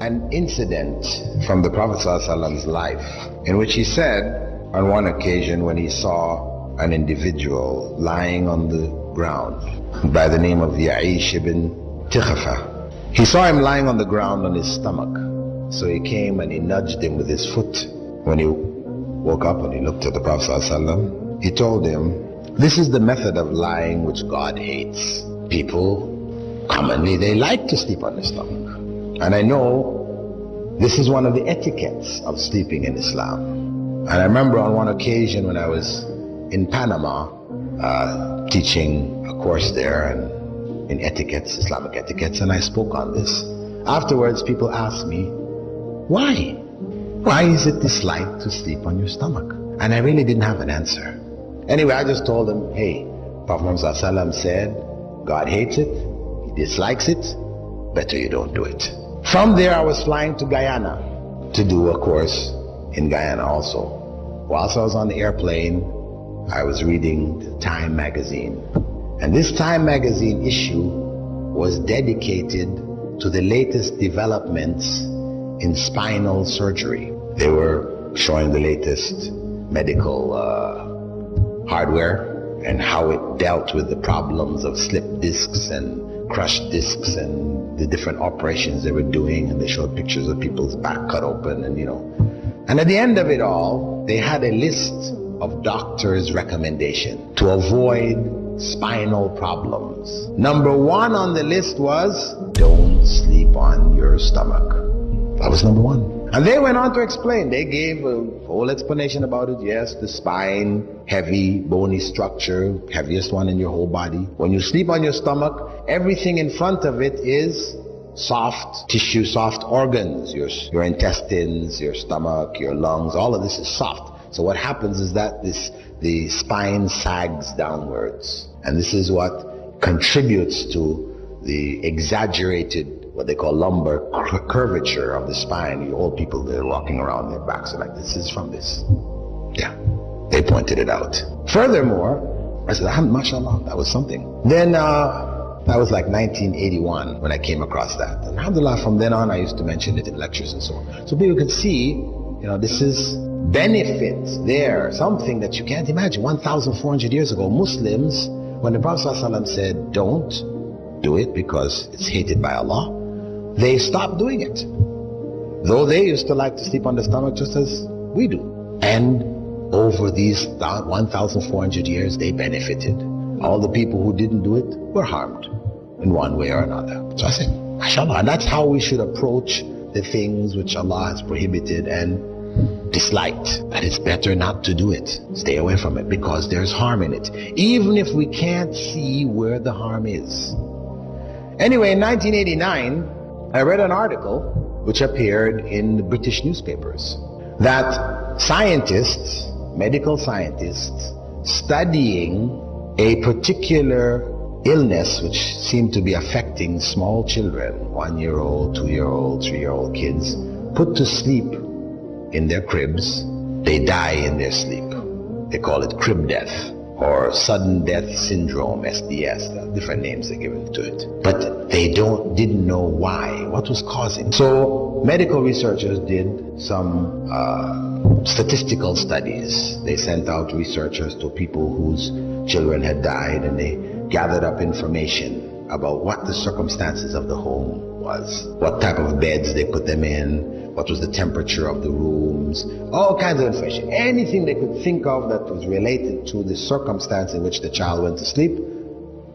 an incident from the Prophet ﷺ's life in which he said on one occasion when he saw an individual lying on the ground by the name of Ya'ish ibn Tikhafa. He saw him lying on the ground on his stomach. So he came and he nudged him with his foot. When he woke up and he looked at the Prophet ﷺ, he told him, this is the method of lying which God hates. People commonly, they like to sleep on their stomach. And I know this is one of the etiquettes of sleeping in Islam. And I remember on one occasion when I was in Panama teaching a course there and in etiquettes, Islamic etiquettes, and I spoke on this. Afterwards, people asked me, why? Why is it disliked to sleep on your stomach? And I really didn't have an answer. Anyway, I just told them, hey, Prophet Muhammad ﷺ said, God hates it, he dislikes it, better you don't do it. From there, I was flying to Guyana to do a course in Guyana also. Whilst I was on the airplane, I was reading the Time magazine. And this Time magazine issue was dedicated to the latest developments in spinal surgery. They were showing the latest medical hardware and how it dealt with the problems of slip discs and crushed discs and the different operations they were doing, and they showed pictures of people's back cut open and and at the end of it all, they had a list of doctors' recommendation to avoid spinal problems. Number one on the list was, don't sleep on your stomach. That was number one. And they went on to explain. They gave a whole explanation about it. Yes, the spine, heavy, bony structure, heaviest one in your whole body. When you sleep on your stomach, everything in front of it is soft tissue, soft organs. Your intestines, your stomach, your lungs, all of this is soft. So what happens is that the spine sags downwards. And this is what contributes to the exaggerated, what they call lumbar curvature of the spine. The old people, they're walking around, their backs are like this. This is from this. Yeah, they pointed it out. Furthermore, I said, mashallah, that was something. Then that was like 1981 when I came across that. And alhamdulillah, from then on, I used to mention it in lectures and so on. So people could see, this is benefits there, something that you can't imagine. 1,400 years ago, Muslims, when the Prophet ﷺ said, don't do it because it's hated by Allah, they stopped doing it. Though they used to like to sleep on the stomach just as we do. And over these 1,400 years, they benefited. All the people who didn't do it were harmed in one way or another. So I said, mashallah. And that's how we should approach the things which Allah has prohibited and disliked. That it's better not to do it. Stay away from it because there's harm in it. Even if we can't see where the harm is. Anyway, in 1989, I read an article which appeared in the British newspapers that scientists, medical scientists, studying a particular illness which seemed to be affecting small children, 1-year-old, 2-year-old, 3-year-old kids, put to sleep in their cribs. They die in their sleep. They call it crib death or sudden death syndrome, SDS, different names they're given to it. But they didn't know why, what was causing. So medical researchers did some statistical studies. They sent out researchers to people whose children had died, and they gathered up information about what the circumstances of the home was, what type of beds they put them in, what was the temperature of the rooms, all kinds of information. Anything they could think of that was related to the circumstance in which the child went to sleep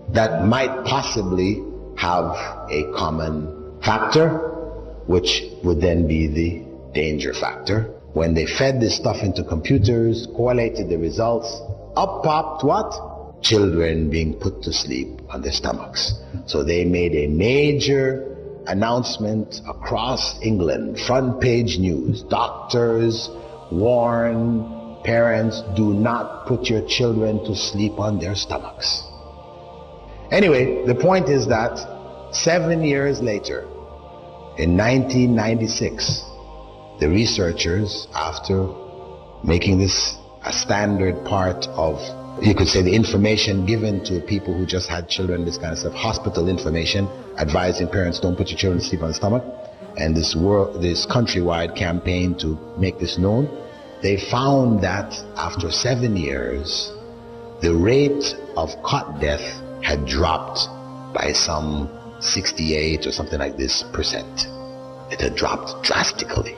that might possibly have a common factor, which would then be the danger factor. When they fed this stuff into computers, correlated the results, up popped what? Children being put to sleep on their stomachs. So they made a major announcement across England, front page news. Doctors warn parents, do not put your children to sleep on their stomachs. Anyway, the point is that 7 years later, in 1996, the researchers, after making this a standard part of, you could say, the information given to people who just had children, this kind of stuff, hospital information, advising parents don't put your children to sleep on the stomach. and this countrywide campaign to make this known, they found that after 7 years, the rate of cot death had dropped by some 68 or something like this percent. It had dropped drastically.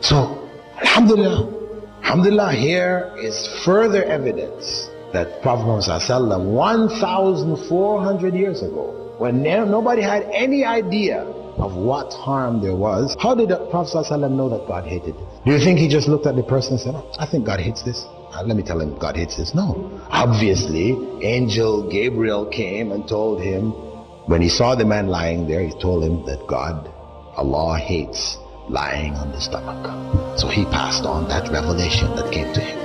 So, alhamdulillah, here is further evidence that Prophet Muhammad 1,400 years ago, when nobody had any idea of what harm there was, how did the Prophet know that God hated this? Do you think he just looked at the person and said, oh, I think God hates this? Let me tell him God hates this. No. Obviously, Angel Gabriel came and told him, when he saw the man lying there, he told him that God, Allah hates lying on the stomach. So he passed on that revelation that came to him.